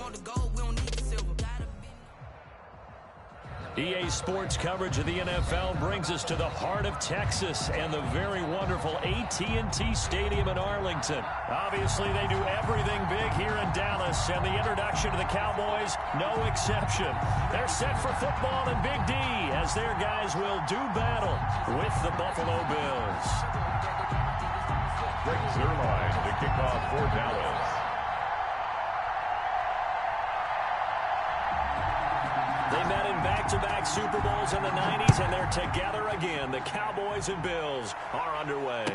want the gold, we don't need the silver. EA Sports coverage of the NFL brings us to the heart of Texas and the very wonderful AT&T Stadium in Arlington. Obviously, they do everything big here in Dallas, and the introduction to the Cowboys, no exception. They're set for football in Big D as their guys will do battle with the Buffalo Bills. Greg Zuerlein to kick off for Dallas. They met in back-to-back Super Bowls in the 90s, and they're together again. The Cowboys and Bills are underway.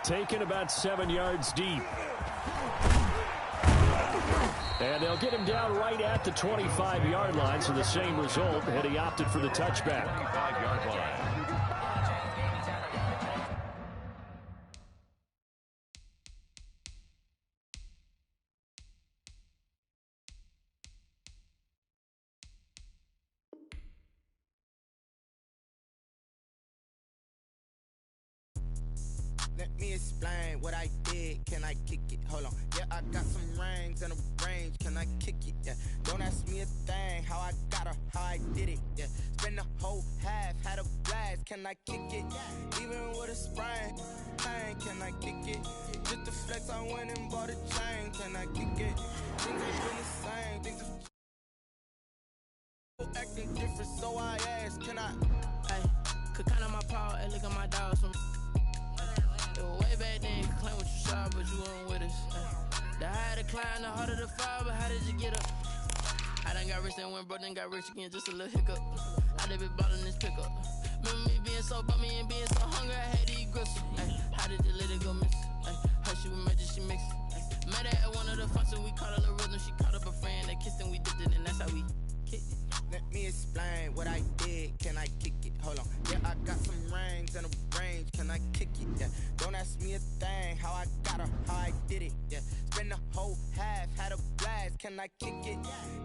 Taken about 7 yards deep. And they'll get him down right at the 25-yard line, so the same result, and he opted for the touchback. 25-yard line. Let me explain what I did. Can I kick it? Hold on. Yeah, I got some rings and a range. Can I kick it? Yeah. Don't ask me a thing. How I got her, how I did it. Yeah. Spend the whole half, had a blast. Can I kick it? Even with a sprain. Pain, can I kick it? Just the flex, I went and bought a chain. Can I kick it? Things ain't been the same. Things have acting different, so I asked, can I? Hey, could count on my power, and look at my dogs from. Way back then, you could claim what you saw, but you weren't with us. The higher the climb, the harder the fall, but how did you get up? I done got rich and went broke, then got rich again, just a little hiccup. I done been ballin' this pickup. Remember me being so bummy and being so hungry, I had to eat gristle. How did you let it go miss? Her she was magic, she mixed. Met her at one of the functions, we caught a little rhythm, she caught up a friend, they kissed and we dipped it, and that's how we kicked it. Let me explain what I did. Can I kick it? Hold on. Yeah, I got some rings and a range. Can I kick it? Yeah. Don't ask me a thing. How I got her, how I did it. Yeah. Spend the whole half, had a blast. Can I kick it?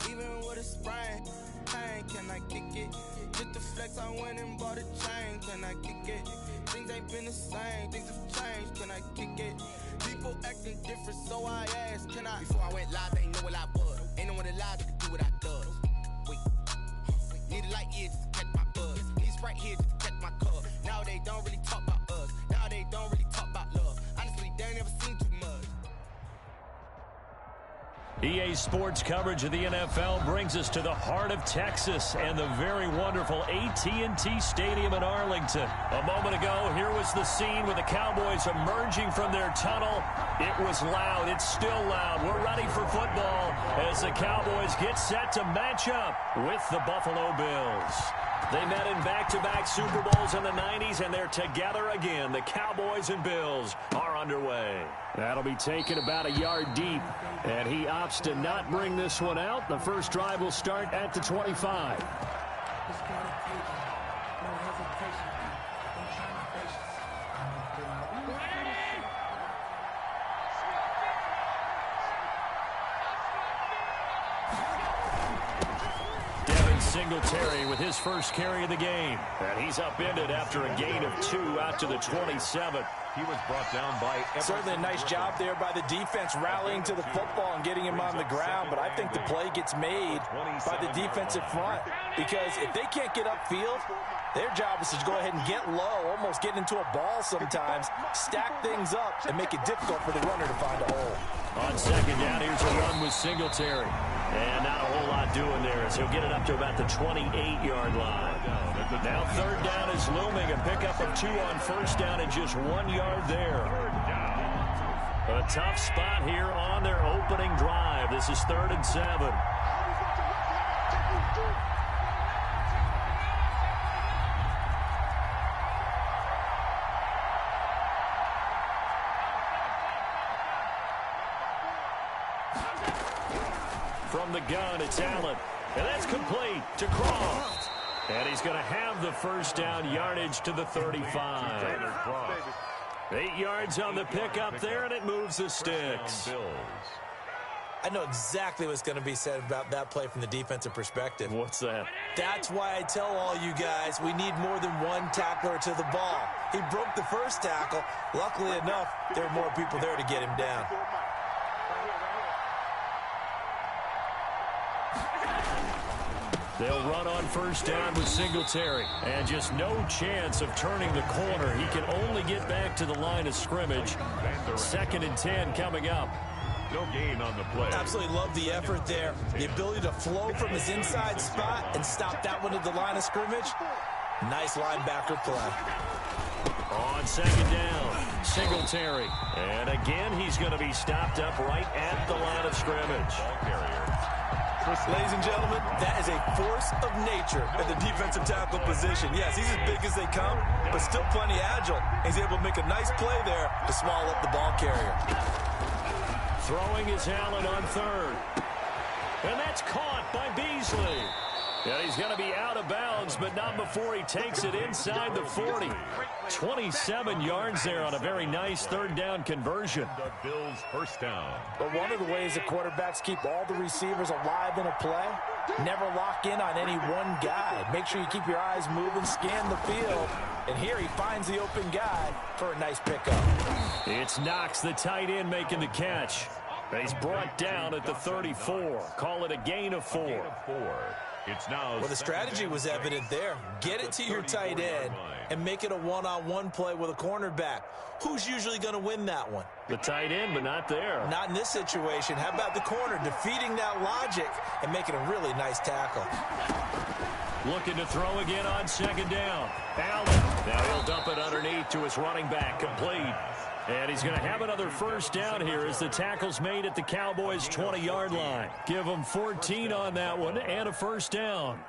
Even with a sprain. Pain, can I kick it? Just the flex, I went and bought a chain. Can I kick it? Things ain't been the same. Things have changed. Can I kick it? People acting different, so I asked, can I? Before I went live, they ain't know what I was. Ain't no one alive that could do what I does. Need a light year just to catch my buzz. Need a Sprite here just to catch my cup. Now they don't really talk about us. Now they don't really talk about love. Honestly, they ain't never seen too much. EA Sports coverage of the NFL brings us to the heart of Texas and the very wonderful AT&T Stadium in Arlington. A moment ago, here was the scene with the Cowboys emerging from their tunnel. It was loud. It's still loud. We're ready for football as the Cowboys get set to match up with the Buffalo Bills. They met in back-to-back Super Bowls in the 90s, and they're together again. The Cowboys and Bills are underway. That'll be taken about a yard deep, and he opts to not bring this one out. The first drive will start at the 25. Singletary with his first carry of the game. And he's upended after a gain of 2 out to the 27. He was brought down by certainly a nice job there by the defense rallying to the football and getting him on the ground, but I think the play gets made by the defensive front because if they can't get upfield, their job is to go ahead and get low, almost get into a ball sometimes, stack things up, and make it difficult for the runner to find a hole. On second down, here's a run with Singletary. And not a whole lot doing there as he'll get it up to about the 28-yard line. Now third down is looming, a pickup of 2 on first down and just 1 yard there. A tough spot here on their opening drive. This is 3rd and 7. From the gun, it's Allen. And that's complete to Croft. And he's going to have the first down, yardage to the 35. 8 yards on the pickup there, and it moves the sticks. I know exactly what's going to be said about that play from the defensive perspective. What's that? That's why I tell all you guys we need more than one tackler to the ball. He broke the first tackle. Luckily enough, there were more people there to get him down. They'll run on first down with Singletary. And just no chance of turning the corner. He can only get back to the line of scrimmage. 2nd and 10 coming up. No gain on the play. Absolutely love the effort there. The ability to flow from his inside spot and stop that one at the line of scrimmage. Nice linebacker play. On 2nd down, Singletary. And again, he's going to be stopped up right at the line of scrimmage. Ladies and gentlemen, that is a force of nature at the defensive tackle position. Yes, he's as big as they come, but still plenty agile. He's able to make a nice play there to small up the ball carrier. Throwing is Allen on 3rd. And that's caught by Beasley. And he's going to be out of bounds, but not before he takes it inside the 40. 27 yards there on a very nice 3rd down conversion. The Bills' first down. But one of the ways the quarterbacks keep all the receivers alive in a play, never lock in on any one guy. Make sure you keep your eyes moving, scan the field. And here he finds the open guy for a nice pickup. It's Knox, the tight end, making the catch. He's brought down at the 34. Call it a gain of 4. It's now. Well, the strategy was evident there. Get it to your tight end and make it a one-on-one play with a cornerback. Who's usually going to win that one? The tight end, but not there. Not in this situation. How about the corner defeating that logic and making a really nice tackle? Looking to throw again on 2nd down. Allen. Now he'll dump it underneath to his running back. Complete. And he's going to have another first down here as the tackle's made at the Cowboys' 20-yard line. Give them 14 on that one and a first down.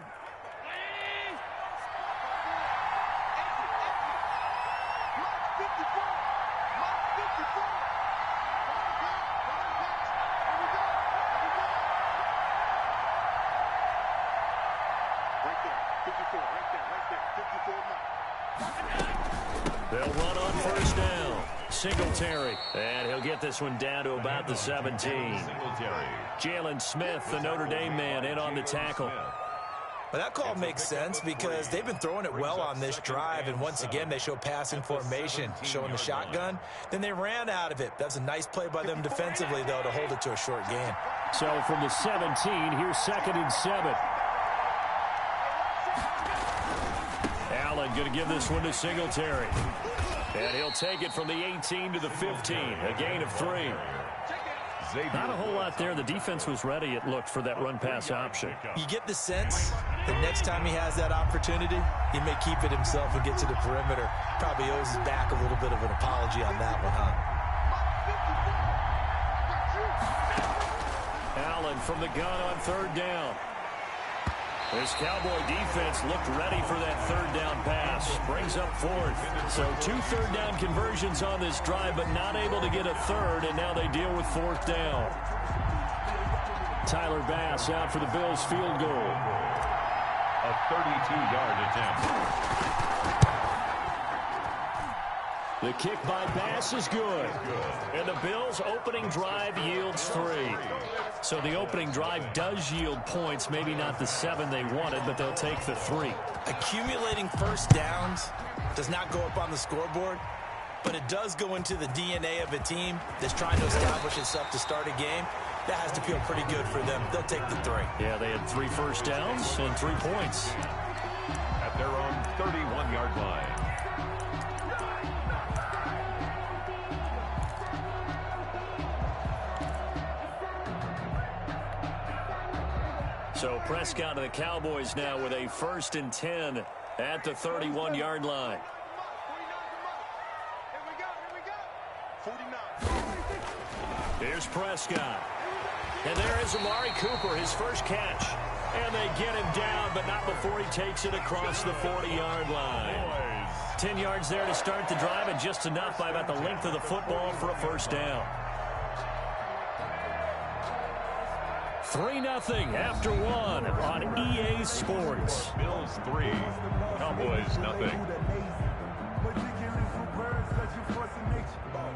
They'll run on first down. Singletary. And he'll get this one down to about the 17. Jalen Smith, the Notre Dame man, in on the tackle. Well, that call makes sense because they've been throwing it well on this drive, and once again they show passing formation, showing the shotgun. Then they ran out of it. That's a nice play by them defensively, though, to hold it to a short gain. So from the 17, here's 2nd and 7. Allen going to give this one to Singletary. And he'll take it from the 18 to the 15, a gain of 3. Not a whole lot there. The defense was ready, it looked, for that run-pass option. You get the sense that next time he has that opportunity, he may keep it himself and get to the perimeter. Probably owes his back a little bit of an apology on that one, huh? Allen from the gun on 3rd down. This Cowboy defense looked ready for that 3rd down pass. Brings up 4th. So 2 3rd down conversions on this drive, but not able to get a 3rd, and now they deal with 4th down. Tyler Bass out for the Bills field goal. A 32-yard attempt. The kick by Bass is good. And the Bills' opening drive yields 3. So the opening drive does yield points, maybe not the 7 they wanted, but they'll take the 3. Accumulating first downs does not go up on the scoreboard, but it does go into the DNA of a team that's trying to establish itself to start a game. That has to feel pretty good for them. They'll take the 3. Yeah, they had 3 first downs and 3 points. At their own 31-yard line. So Prescott and the Cowboys now with a 1st and 10 at the 31-yard line. Here's Prescott. And there is Amari Cooper, his first catch. And they get him down, but not before he takes it across the 40-yard line. 10 yards there to start the drive, and just enough by about the length of the football for a first down. 3-0 after 1 on EA Sports. Bills 3, Cowboys nothing.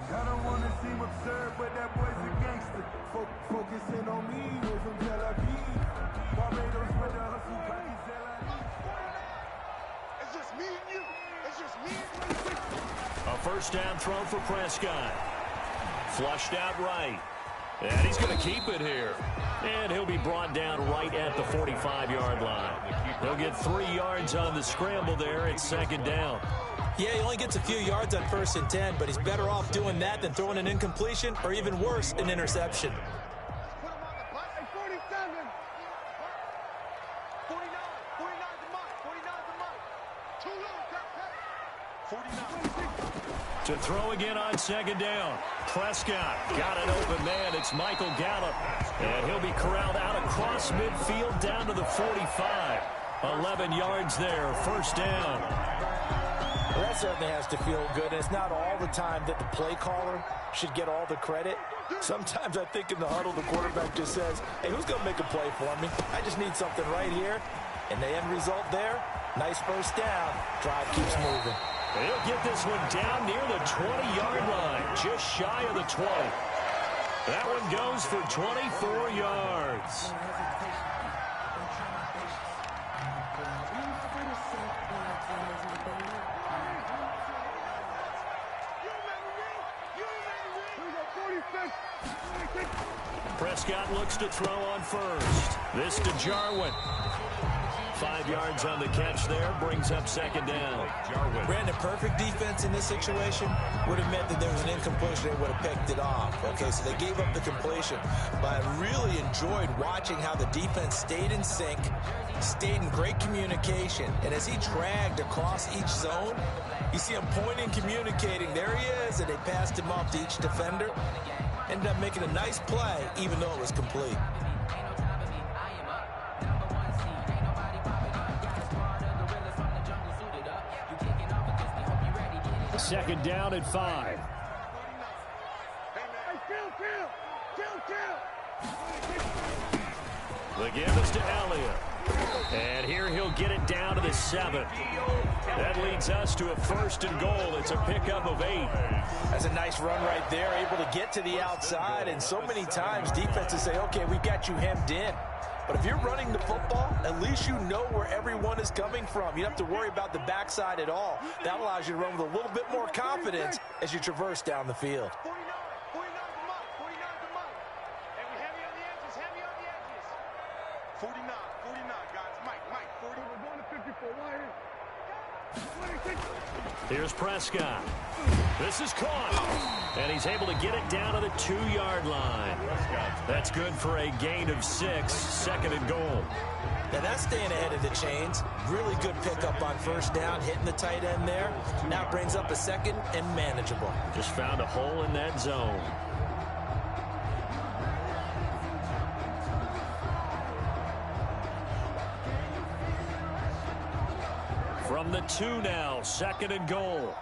I don't want to seem absurd, but that boy's a gangster. Focusing on me, we're from Tel Aviv. Barbados with the hustle, it's just me and you. It's just me and you. A first down throw for Prescott. Flushed out right. And he's going to keep it here. And he'll be brought down right at the 45-yard line. He'll get 3 yards on the scramble there. It's second down. Yeah, he only gets a few yards on 1st and 10, but he's better off doing that than throwing an incompletion or even worse, an interception. To throw again on second down. Prescott got an open man. It's Michael Gallup. And he'll be corralled out across midfield down to the 45. 11 yards there, first down. Well, that certainly has to feel good. And it's not all the time that the play caller should get all the credit. Sometimes I think in the huddle, the quarterback just says, hey, who's going to make a play for me? I just need something right here. And the end result there, nice first down. Drive keeps moving. He'll get this one down near the 20-yard line, just shy of the 20. That one goes for 24 yards. Prescott looks to throw on first. This to Jarwin. 5 yards on the catch there, brings up second down. Jarwin. Brandon, perfect defense in this situation would have meant that there was an incompletion. They would have picked it off. Okay, so they gave up the completion. But I really enjoyed watching how the defense stayed in sync, stayed in great communication. And as he dragged across each zone, you see him pointing, communicating. There he is, and they passed him off to each defender. Ended up making a nice play, even though it was complete. Second down at 5. The give is to Elliott. And here he'll get it down to the 7. That leads us to a 1st and goal. It's a pickup of 8. That's a nice run right there, able to get to the outside. And so many times defenses say, okay, we've got you hemmed in. But if you're running the football, at least you know where everyone is coming from. You don't have to worry about the backside at all. That allows you to run with a little bit more confidence as you traverse down the field. 49, guys. Mike, 40. We're going to 54. Here's Prescott. This is caught. And he's able to get it down to the 2-yard line. That's good for a gain of 6. Second and goal. Now that's staying ahead of the chains. Really good pickup on first down, hitting the tight end there. Now it brings up a second and manageable. Just found a hole in that zone. From the 2 now, second and goal.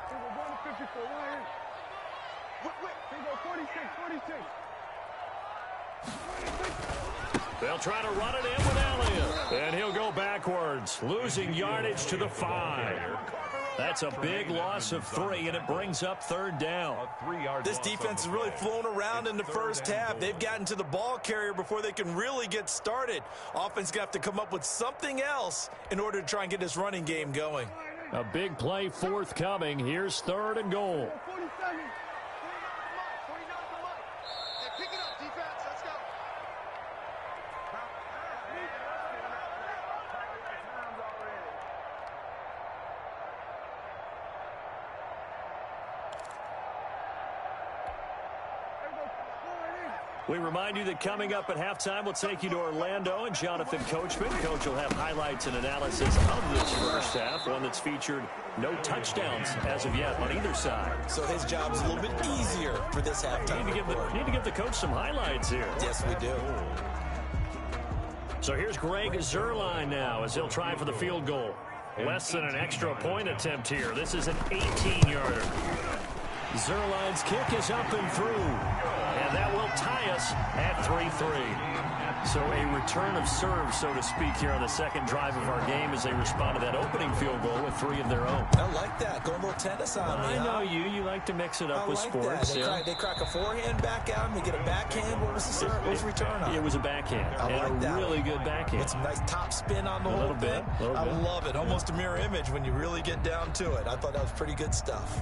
They'll try to run it in with Elliott. And he'll go backwards, losing yardage to the 5. That's a big loss of 3, and it brings up third down. This defense has really flown around in the first half. They've gotten to the ball carrier before they can really get started. Offense going to have to come up with something else in order to try and get this running game going. A big play forthcoming. Here's third and goal. We remind you that coming up at halftime, we'll take you to Orlando and Jonathan Coachman. Coach will have highlights and analysis of this first half, one that's featured no touchdowns as of yet on either side. So his job's a little bit easier for this halftime. You need to give the coach some highlights here. Yes, we do. So here's Greg Zuerlein now as he'll try for the field goal. Less than an extra point attempt here. This is an 18-yarder. Zuerlein's kick is up and through. And that will tie us at 3-3. So a return of serve, so to speak, here on the second drive of our game as they respond to that opening field goal with 3 of their own. I like that. Going a little tennis on me. I know you. You like to mix it up with sports. They crack a forehand back out and they get a backhand. What was the return on? It was a backhand. And a really good backhand. With some nice top spin on the whole thing. I love it. Almost a mirror image when you really get down to it. I thought that was pretty good stuff.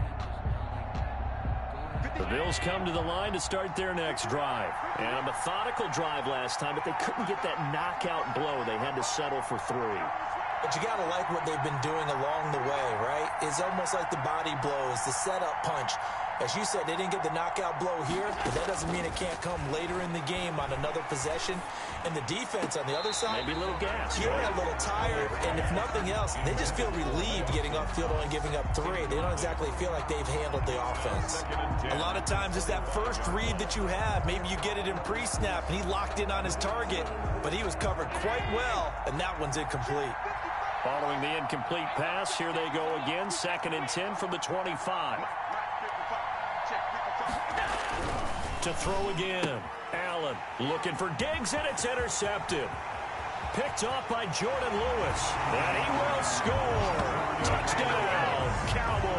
The Bills come to the line to start their next drive. And a methodical drive last time, but they couldn't get that knockout blow. They had to settle for 3. But you got to like what they've been doing along the way, right? It's almost like the body blows, the setup punch. As you said, they didn't get the knockout blow here, but that doesn't mean it can't come later in the game on another possession. And the defense on the other side, maybe a little gas. Yeah, a little tired. And if nothing else, they just feel relieved getting upfield and giving up 3. They don't exactly feel like they've handled the offense. A lot of times it's that first read that you have. Maybe you get it in pre-snap, and he locked in on his target, but he was covered quite well, and that one's incomplete. Following the incomplete pass, here they go again. 2nd and 10 from the 25. To throw again. Allen looking for Diggs, and it's intercepted. Picked off by Jordan Lewis. And he will score. Touchdown, Cowboys.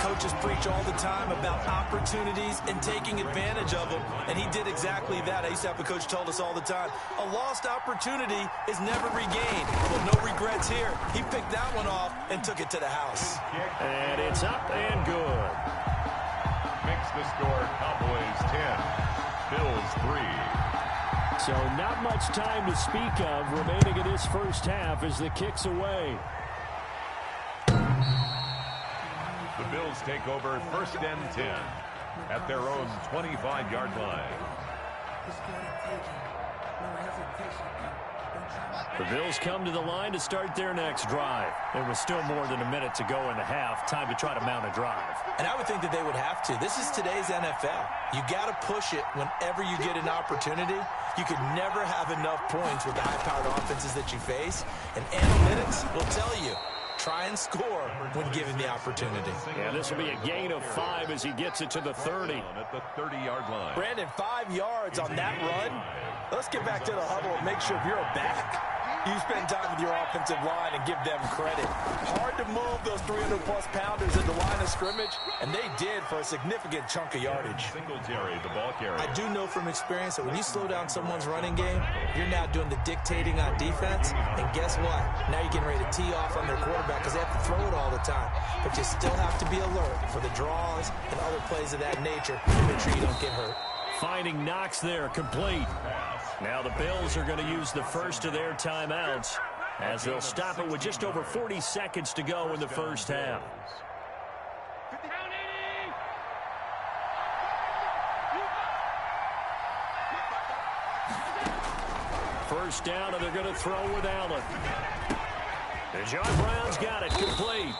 Coaches preach all the time about opportunities and taking advantage of them, and he did exactly that. I used to have a coach told us all the time, a lost opportunity is never regained. Well, no regrets here. He picked that one off and took it to the house. And it's up and good. Makes the score Cowboys 10, Bills 3. So not much time to speak of remaining in this first half as the kick's away. The Bills take over 1st and 10 at their own 25-yard line. The Bills come to the line to start their next drive. There was still more than a minute to go in the half. Time to try to mount a drive. And I would think that they would have to. This is today's NFL. You got to push it whenever you get an opportunity. You could never have enough points with the high-powered offenses that you face. And analytics will tell you, try and score when given the opportunity. Yeah, this will be a gain of 5 as he gets it to the 30. At the 30-yard line. Brandon, 5 yards on that run. Let's get back to the huddle and make sure if you're a back, you spend time with your offensive line and give them credit. Hard to move those 300-plus pounders at the line of scrimmage, and they did for a significant chunk of yardage. Singletary, the ball carrier. I do know from experience that when you slow down someone's running game, you're now doing the dictating on defense, and guess what? Now you're getting ready to tee off on their quarterback because they have to throw it all the time. But you still have to be alert for the draws and other plays of that nature to make sure you don't get hurt. Finding Knox there, complete. Now the Bills are going to use the first of their timeouts as they'll stop it with just over 40 seconds to go in the first half. First down, and they're going to throw with Allen. And John Brown's got it, complete.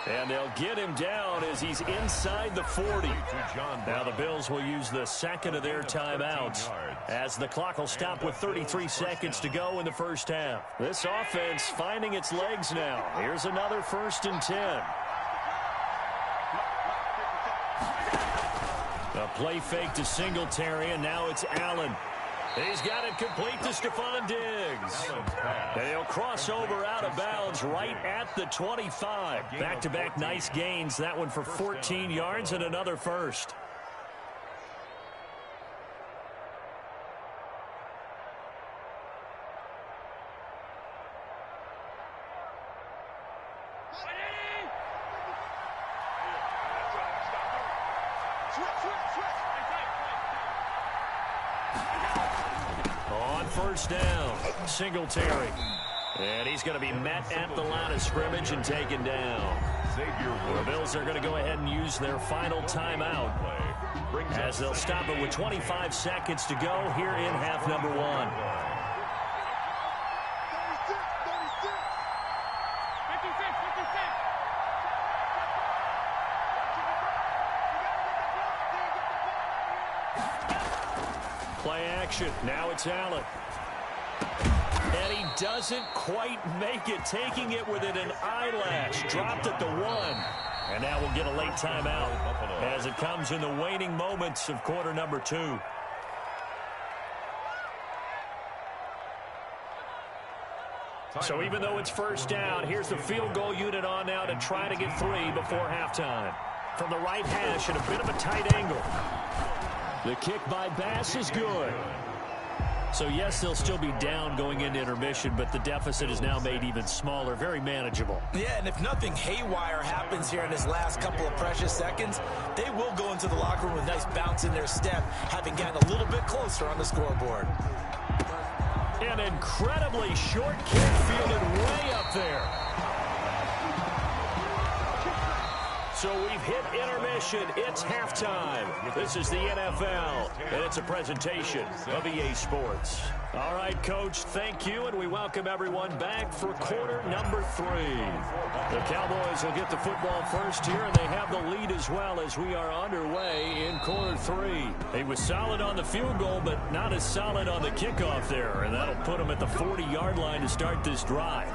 And they'll get him down as he's inside the 40. Now the Bills will use the second of their timeouts as the clock will stop with 33 seconds to go in the first half. This offense finding its legs now. Here's another 1st and 10. A play fake to Singletary, and now it's Allen. He's got it complete to Stephon Diggs. They'll cross over out of bounds right at the 25. Back-to-back nice gains. That one for 14 yards and another first. On first down, Singletary. And he's going to be met at the line of scrimmage and taken down. The Bills are going to go ahead and use their final timeout as they'll stop it with 25 seconds to go here in half number 1. Play action. Now it's Allen. And he doesn't quite make it, taking it within an eyelash. Dropped at the 1. And now we'll get a late timeout as it comes in the waning moments of quarter number 2. So even though it's first down, here's the field goal unit on now to try to get 3 before halftime. From the right hash at a bit of a tight angle. The kick by Bass is good. So, yes, they'll still be down going into intermission, but the deficit is now made even smaller, very manageable. Yeah, and if nothing haywire happens here in his last couple of precious seconds, they will go into the locker room with a nice bounce in their step, having gotten a little bit closer on the scoreboard. An incredibly short kick fielded way up there. So we've hit intermission. It's halftime. This is the NFL, and it's a presentation of EA Sports. All right, Coach, thank you, and we welcome everyone back for quarter number 3. The Cowboys will get the football first here, and they have the lead as well as we are underway in quarter 3. He was solid on the field goal, but not as solid on the kickoff there, and that'll put him at the 40-yard line to start this drive.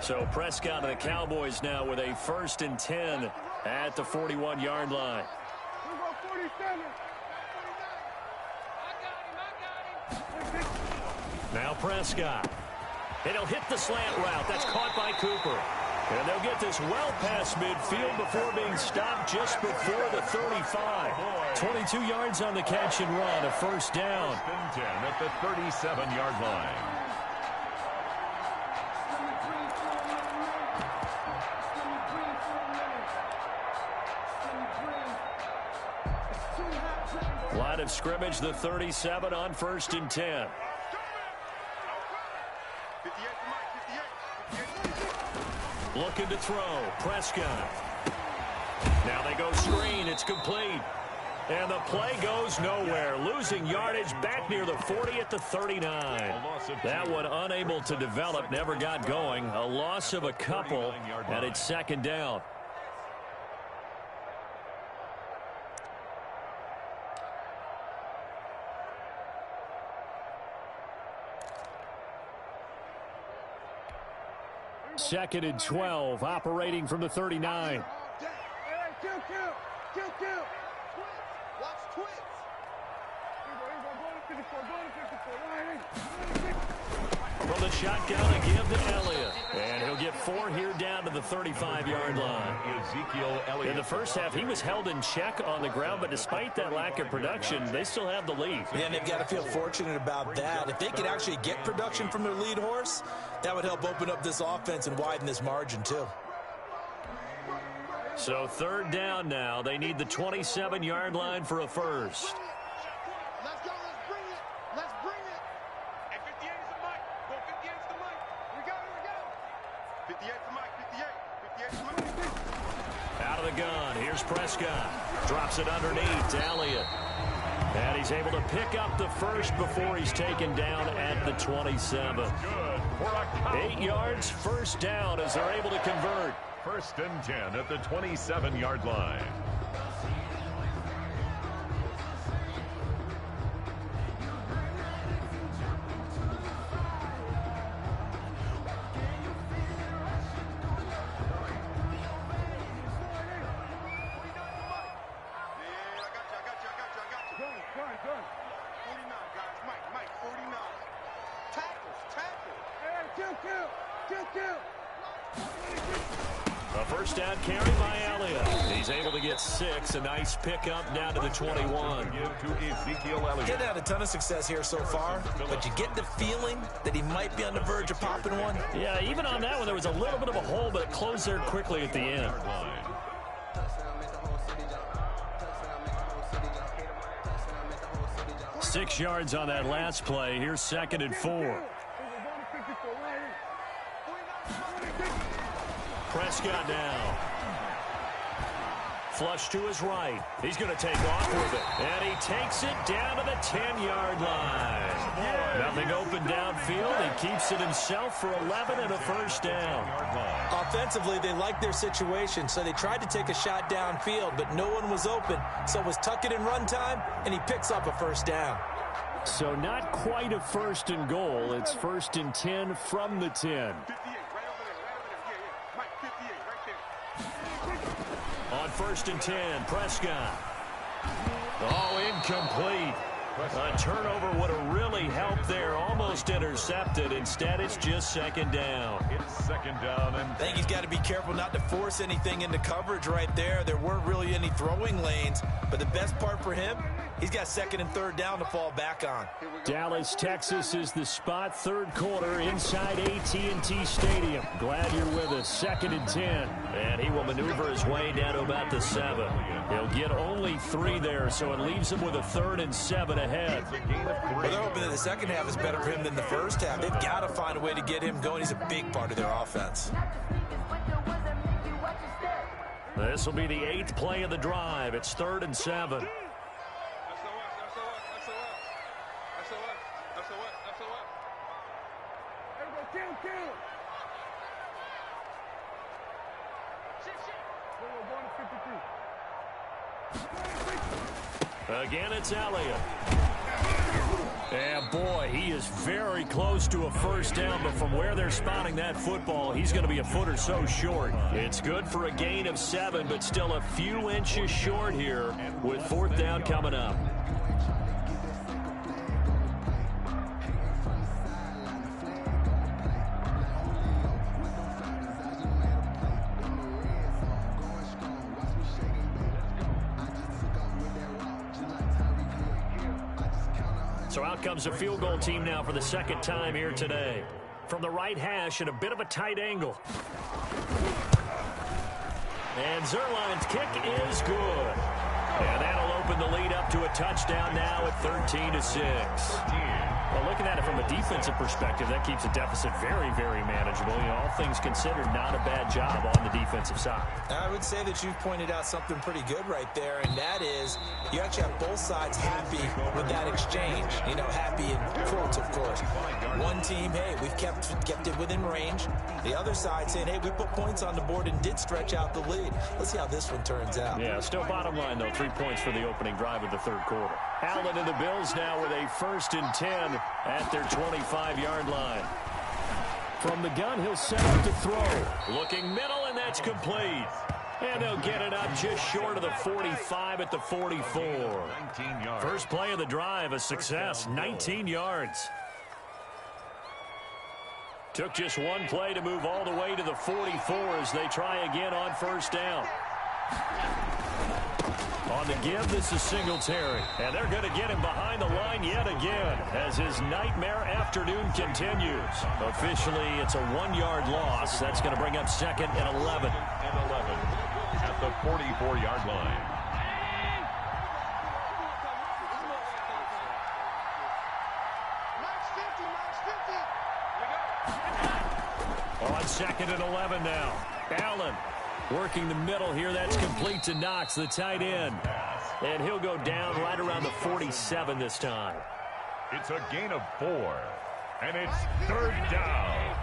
So Prescott and the Cowboys now with a 1st and 10 at the 41-yard line. Now Prescott. And he'll hit the slant route. That's caught by Cooper. And they'll get this well past midfield before being stopped just before the 35. 22 yards on the catch and run, a 1st down. 1st and 10 at the 37-yard line. Line of scrimmage, the 37 on 1st and 10. Looking to throw. Prescott. Now they go screen. It's complete. And the play goes nowhere. Losing yardage back near the 40 at the 39. That one unable to develop. Never got going. A loss of a couple. And it's 2nd down. Second and 12, operating from the 39. From the shotgun, a give to Elliott. And he'll get 4 here down to the 35-yard line. Ezekiel Elliott. In the first half, he was held in check on the ground, but despite that lack of production, they still have the lead. Yeah, and they've got to feel fortunate about that. If they could actually get production from their lead horse, that would help open up this offense and widen this margin, too. So 3rd down now. They need the 27-yard line for a 1st. Out of the gun, here's Prescott. Drops it underneath to Elliott. And he's able to pick up the 1st before he's taken down at the 27. 8 yards, 1st down as they're able to convert. 1st and 10 at the 27-yard line. A 1st down carry by Elliott. He's able to get 6. A nice pickup down to the 21. He's had a ton of success here so far, but you get the feeling that he might be on the verge of popping one. Yeah, even on that one, there was a little bit of a hole, but it closed there quickly at the end. 6 yards on that last play. Here's 2nd and 4. Prescott now. Flush to his right. He's going to take off with it. And he takes it down to the 10-yard line. Nothing open downfield. He keeps it himself for 11 and a 1st down. Offensively, they liked their situation, so they tried to take a shot downfield, but no one was open. So it was tuck it in run time, and he picks up a 1st down. So not quite a 1st and goal. It's 1st and 10 from the 10. On 1st and 10, Prescott. Oh, incomplete. A turnover would have really helped there. Almost intercepted. Instead, it's just second down. It's second down. And I think he's got to be careful not to force anything into coverage right there. There weren't really any throwing lanes. But the best part for him, he's got second and third down to fall back on. Dallas, Texas is the spot. Third quarter inside AT&T Stadium. Glad you're with us. Second and 10. And he will maneuver his way down to about the 7. He'll get only 3 there, so it leaves him with a 3rd and 7 ahead. Well, they're hoping that the second half is better for him than the first half. They've got to find a way to get him going. He's a big part of their offense. This will be the 8th play of the drive. It's 3rd and 7. Again, it's Elliott. And boy, he is very close to a first down, but from where they're spotting that football, he's going to be a foot or so short. It's good for a gain of 7, but still a few inches short here with 4th down coming up. So out comes a field goal team now for the second time here today. From the right hash at a bit of a tight angle. And Zerline's kick is good. And that'll open the lead up to a touchdown now at 13-6. Well, looking at it from a defensive perspective, that keeps the deficit very, very manageable. You know, all things considered, not a bad job on the defensive side. I would say that you've pointed out something pretty good right there, and that is you actually have both sides happy with that exchange. You know, happy in quotes, of course. One team, hey, we've kept it within range. The other side saying, hey, we put points on the board and did stretch out the lead. Let's see how this one turns out. Yeah, still bottom line, though, 3 points for the opening drive of the third quarter. Allen and the Bills now with a 1st and 10 at their 25-yard line. From the gun, he'll set up to throw. Looking middle, and that's complete. And they'll get it up just short of the 45 at the 44. 19 yards. First play of the drive, a success, 19 yards. Took just one play to move all the way to the 44 as they try again on first down. On the give, this is Singletary. And they're going to get him behind the line yet again as his nightmare afternoon continues. Officially, it's a 1-yard loss. That's going to bring up 2nd and 11. At the 44-yard line. On 2nd and 11 now. Allen working the middle here. That's complete to Knox, the tight end. And he'll go down right around the 47 this time. It's a gain of 4. And it's 3rd down.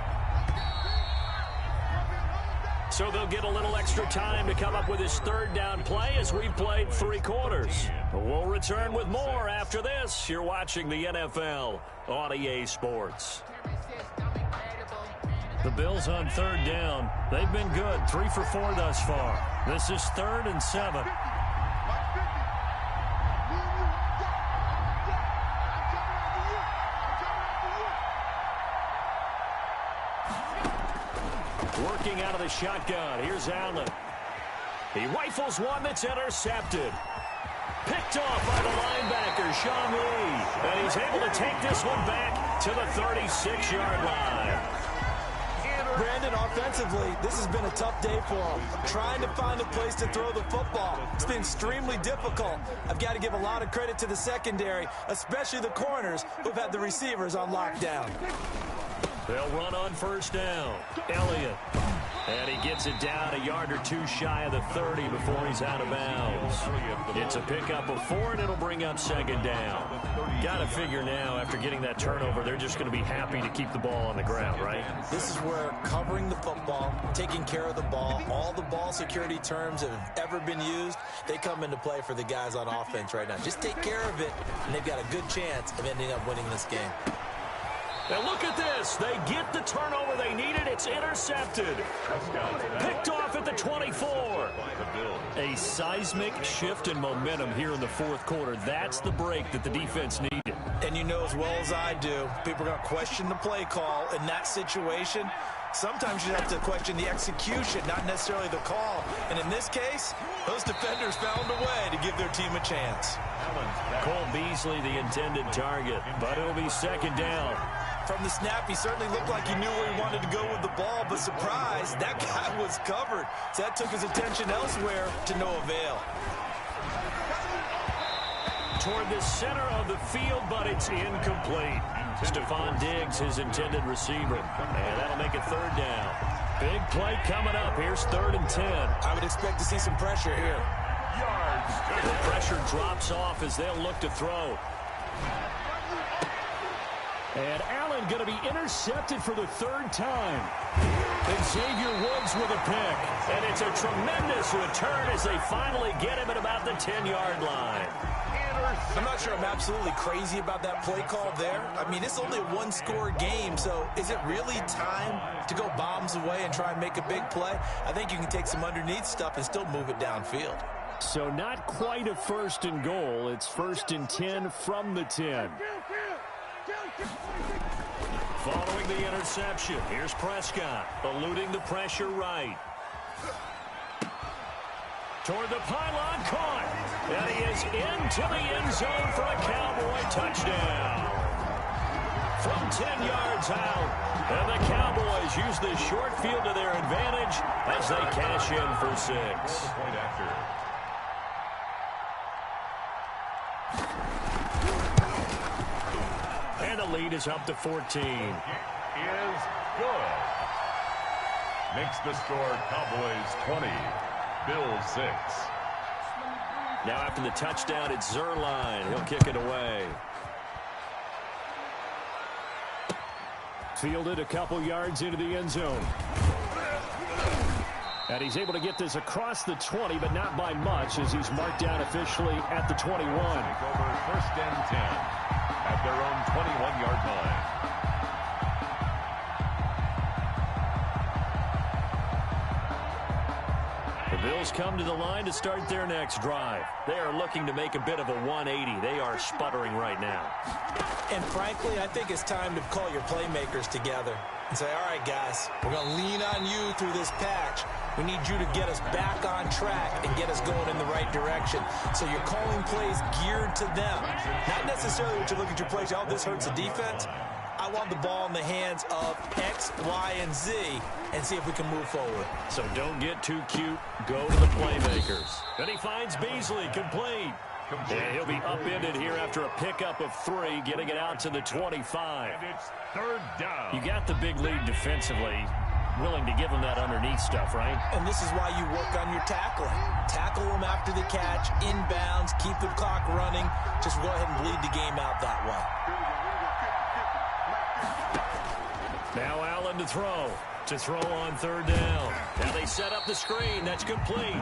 So they'll get a little extra time to come up with his 3rd down play as we've played 3 quarters. We'll return with more after this. You're watching the NFL on EA Sports. The Bills on 3rd down. They've been good. 3 for 4 thus far. This is 3rd and 7. Working out of the shotgun. Here's Allen. He rifles one that's intercepted. Picked off by the linebacker, Sean Lee. And he's able to take this one back to the 36-yard line. Brandon, offensively, this has been a tough day for him. Trying to find a place to throw the football. It's been extremely difficult. I've got to give a lot of credit to the secondary, especially the corners who've had the receivers on lockdown. They'll run on first down. Elliott. And he gets it down a yard or 2 shy of the 30 before he's out of bounds. It's a pickup of 4, and it'll bring up 2nd down. Got to figure now, after getting that turnover, they're just going to be happy to keep the ball on the ground, right? This is where covering the football, taking care of the ball, all the ball security terms that have ever been used, they come into play for the guys on offense right now. Just take care of it, and they've got a good chance of ending up winning this game. And look at this. They get the turnover they needed. It's intercepted. Picked off at the 24. A seismic shift in momentum here in the fourth quarter. That's the break that the defense needed. And you know as well as I do, people are going to question the play call in that situation. Sometimes you have to question the execution, not necessarily the call. And in this case, those defenders found a way to give their team a chance. Cole Beasley, the intended target, but it'll be second down. From the snap, he certainly looked like he knew where he wanted to go with the ball, but surprise, that guy was covered. So that took his attention elsewhere to no avail. Toward the center of the field, but it's incomplete. Stephon Diggs, his intended receiver. And that'll make it third down. Big play coming up. Here's 3rd and 10. I would expect to see some pressure here. The pressure drops off as they'll look to throw. And Allen going to be intercepted for the 3rd time. Xavier Woods with a pick. And it's a tremendous return as they finally get him at about the 10-yard line. I'm not sure I'm absolutely crazy about that play call there. I mean, it's only a one-score game, so is it really time to go bombs away and try and make a big play? I think you can take some underneath stuff and still move it downfield. So not quite a 1st and goal. It's 1st and 10 from the 10. Following the interception, here's Prescott, eluding the pressure right. Toward the pylon, caught. And he is into the end zone for a Cowboy touchdown. From 10 yards out. And the Cowboys use the short field to their advantage as they cash in for 6. And the lead is up to 14. Is good. Makes the score Cowboys 20. Bills 6. Now after the touchdown, it's Zerline. He'll kick it away. Fielded a couple yards into the end zone. And he's able to get this across the 20, but not by much as he's marked down officially at the 21. Take over 1st and 10 at their own 21-yard line. The Bills come to the line to start their next drive. They are looking to make a bit of a 180. They are sputtering right now. And frankly, I think it's time to call your playmakers together and say, all right, guys, we're going to lean on you through this patch. We need you to get us back on track and get us going in the right direction. So you're calling plays geared to them. Not necessarily what you look at your plays, oh, this hurts the defense. I want the ball in the hands of X, Y, and Z and see if we can move forward. So don't get too cute. Go to the playmakers. And he finds Beasley complete. And he'll be upended here after a pickup of 3, getting it out to the 25. And it's 3rd down. You got the big lead defensively. Willing to give him that underneath stuff, right? And this is why you work on your tackling. Tackle them after the catch, inbounds, keep the clock running. Just go ahead and bleed the game out that way. Now Allen to throw. To throw on 3rd down. Now they set up the screen. That's complete.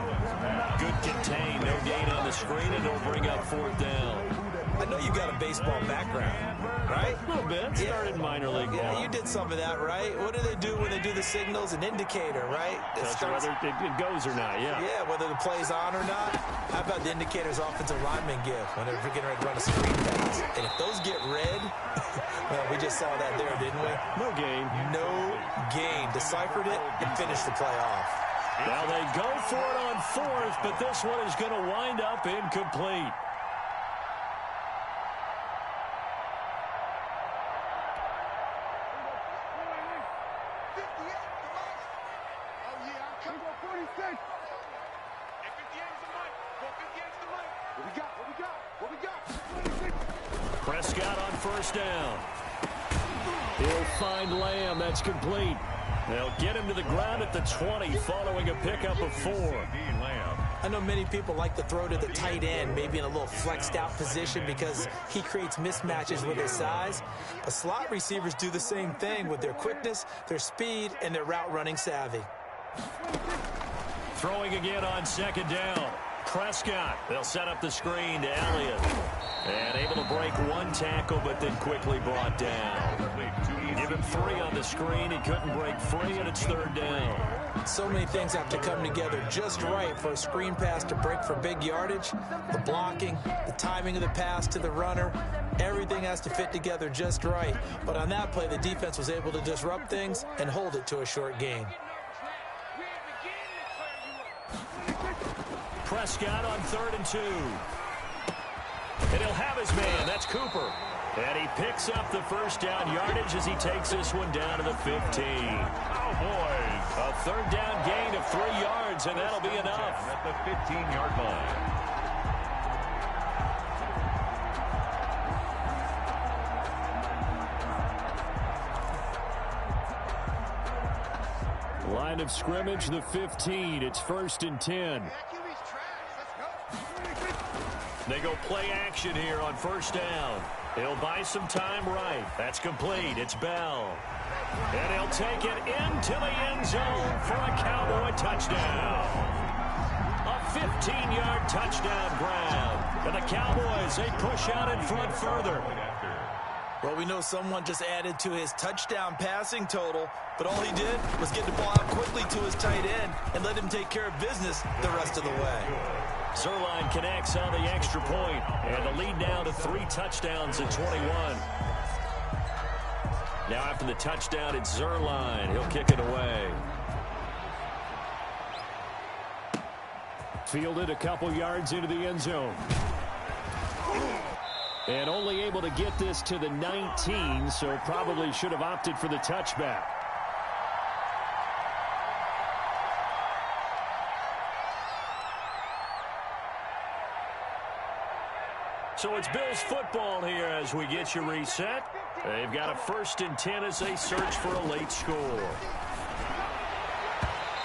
Good contain. No gain on the screen, and it'll bring up 4th down. I know you got a baseball background, right? A little bit. Started minor league ball. Yeah, you did some of that, right? What do they do when they do the signals? An indicator, right? Whether it goes or not, yeah. Yeah, whether the play's on or not. How about the indicators offensive linemen give when they're getting ready to run a screen pass? And if those get red, well, we just saw that there, didn't we? No gain. No gain. Deciphered it and finished the play off. Now they go for it on 4th, but this one is going to wind up incomplete. Prescott on 1st down. He'll find Lamb. That's complete. They'll get him to the ground at the 20 following a pickup of 4. I know many people like to throw to the tight end, maybe in a little flexed out position because he creates mismatches with his size. But slot receivers do the same thing with their quickness, their speed, and their route running savvy. Throwing again on 2nd down. Prescott, they'll set up the screen to Elliott. And able to break one tackle, but then quickly brought down. Give him 3 on the screen. He couldn't break free, and it's 3rd down. So many things have to come together just right for a screen pass to break for big yardage. The blocking, the timing of the pass to the runner, everything has to fit together just right. But on that play, the defense was able to disrupt things and hold it to a short gain. Prescott on 3rd and 2. And he'll have his man. That's Cooper. And he picks up the first down yardage as he takes this one down to the 15. Cowboys. A 3rd down gain of 3 yards, and that'll be enough. At the 15-yard line. Line of scrimmage, the 15. It's 1st and 10. They go play action here on 1st down. He'll buy some time right. That's complete. It's Bell. And he'll take it into the end zone for a Cowboy touchdown. A 15-yard touchdown grab. And the Cowboys, they push out in front further. Well, we know someone just added to his touchdown passing total, but all he did was get the ball out quickly to his tight end and let him take care of business the rest of the way. Zerline connects on the extra point, and the lead now to 3 touchdowns at 21. Now after the touchdown, it's Zerline. He'll kick it away. Fielded a couple yards into the end zone. And only able to get this to the 19, so probably should have opted for the touchback. So it's Bills football here as we get you reset. They've got a 1st and 10 as they search for a late score.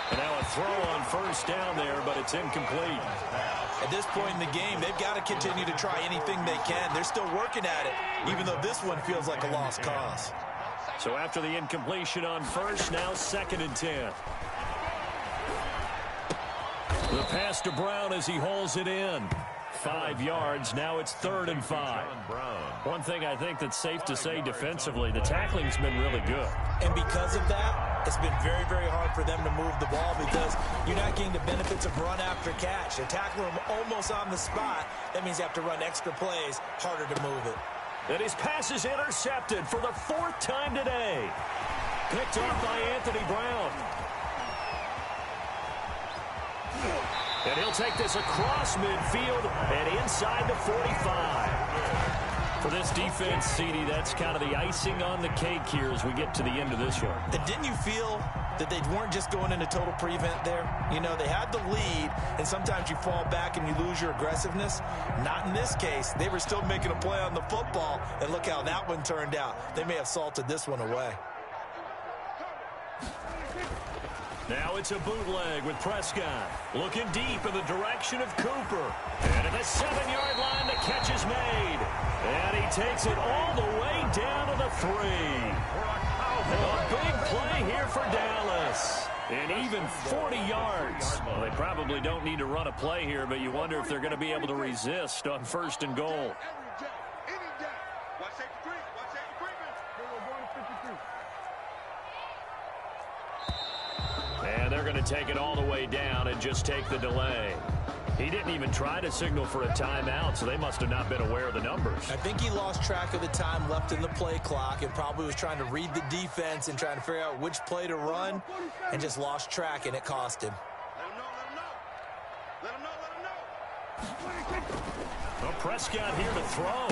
And now a throw on 1st down there, but it's incomplete. At this point in the game, they've got to continue to try anything they can. They're still working at it, even though this one feels like a lost cause. So after the incompletion on 1st, now 2nd and 10. The pass to Brown as he hauls it in. 5 yards. Now it's 3rd and 5. One thing I think that's safe to say defensively, the tackling's been really good. And because of that, it's been very, very hard for them to move the ball because you're not getting the benefits of run after catch. They tackle him almost on the spot. That means you have to run extra plays, harder to move it. And his pass is intercepted for the 4th time today. Picked off by Anthony Brown. And he'll take this across midfield and inside the 45. For this defense, CD, that's kind of the icing on the cake here as we get to the end of this one. And didn't you feel that they weren't just going into total prevent there? You know, they had the lead, and sometimes you fall back and you lose your aggressiveness. Not in this case. They were still making a play on the football, and look how that one turned out. They may have salted this one away. Now it's a bootleg with Prescott. Looking deep in the direction of Cooper. And at the 7-yard line, the catch is made. And he takes it all the way down to the 3. A big play here for Dallas. And even 40 yards. Well, they probably don't need to run a play here, but you wonder if they're going to be able to resist on 1st and goal. And they're going to take it all the way down and just take the delay. He didn't even try to signal for a timeout, so they must have not been aware of the numbers. I think he lost track of the time left in the play clock and probably was trying to read the defense and trying to figure out which play to run and just lost track, and it cost him. Let him know. Well, Prescott here to throw.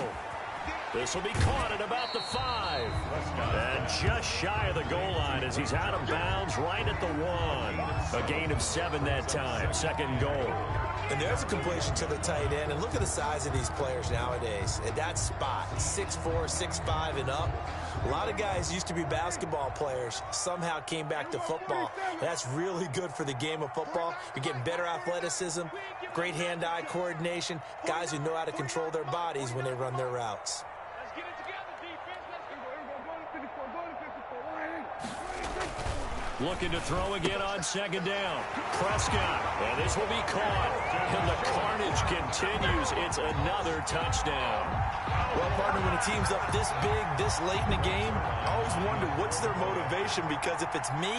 This will be caught at about the 5. And just shy of the goal line as he's out of bounds right at the 1. A gain of 7 that time. 2nd goal. And there's a completion to the tight end. And look at the size of these players nowadays. At that spot, 6'4", 6'5", and up. A lot of guys used to be basketball players, somehow came back to football. And that's really good for the game of football. You're getting better athleticism, great hand-eye coordination, guys who know how to control their bodies when they run their routes. Looking to throw again on second down. Prescott, and this will be caught. And the carnage continues. It's another touchdown. Well, partner, when a team's up this big, this late in the game, I always wonder what's their motivation, because if it's me,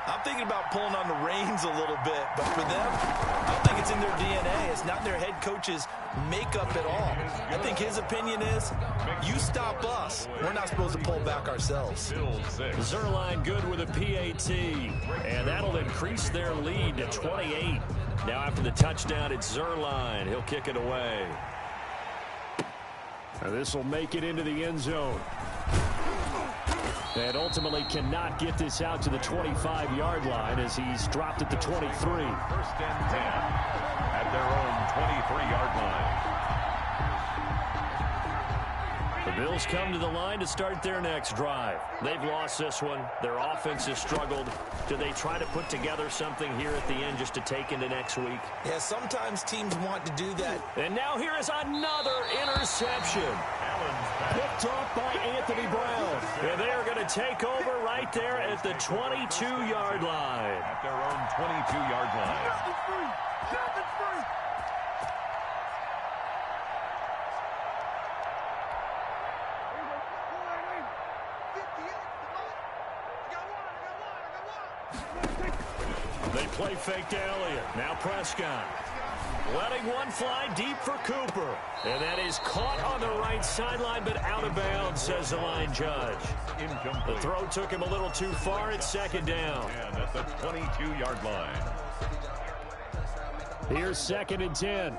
I'm thinking about pulling on the reins a little bit. But for them, I don't think it's in their DNA. It's not their head coach's makeup at all. I think his opinion is, you stop us. We're not supposed to pull back ourselves. Zerline good with a PAT, and that'll increase their lead to 28. Now after the touchdown, it's Zerline. He'll kick it away. And this will make it into the end zone. And ultimately cannot get this out to the 25-yard line as he's dropped at the 23. First and 10 at their own 23-yard line. The Bills come to the line to start their next drive. They've lost this one. Their offense has struggled. Do they try to put together something here at the end just to take into next week? Yeah, sometimes teams want to do that. And now here is another interception. Picked off by Anthony Brown. And they are going to take over right there at the 22-yard line. At their own 22-yard line. They play fake to Elliott. Now Prescott. Letting one fly deep for Cooper. And that is caught on the right sideline, but out of bounds, says the line judge. The throw took him a little too far. It's second down. And at the 22-yard line. Here's second and 10.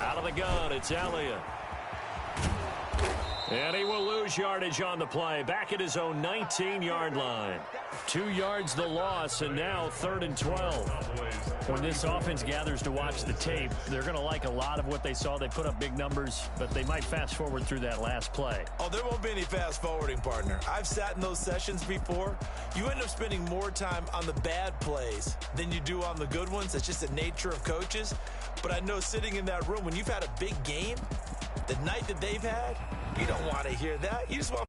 Out of the gun, it's Elliott. And he will lose yardage on the play. Back at his own 19-yard line. 2 yards the loss, and now 3rd and 12. When this offense gathers to watch the tape, they're going to like a lot of what they saw. They put up big numbers, but they might fast forward through that last play. Oh, there won't be any fast forwarding, partner. I've sat in those sessions before. You end up spending more time on the bad plays than you do on the good ones. That's just the nature of coaches. But I know sitting in that room, when you've had a big game, the night that they've had, you don't want to hear that. You just want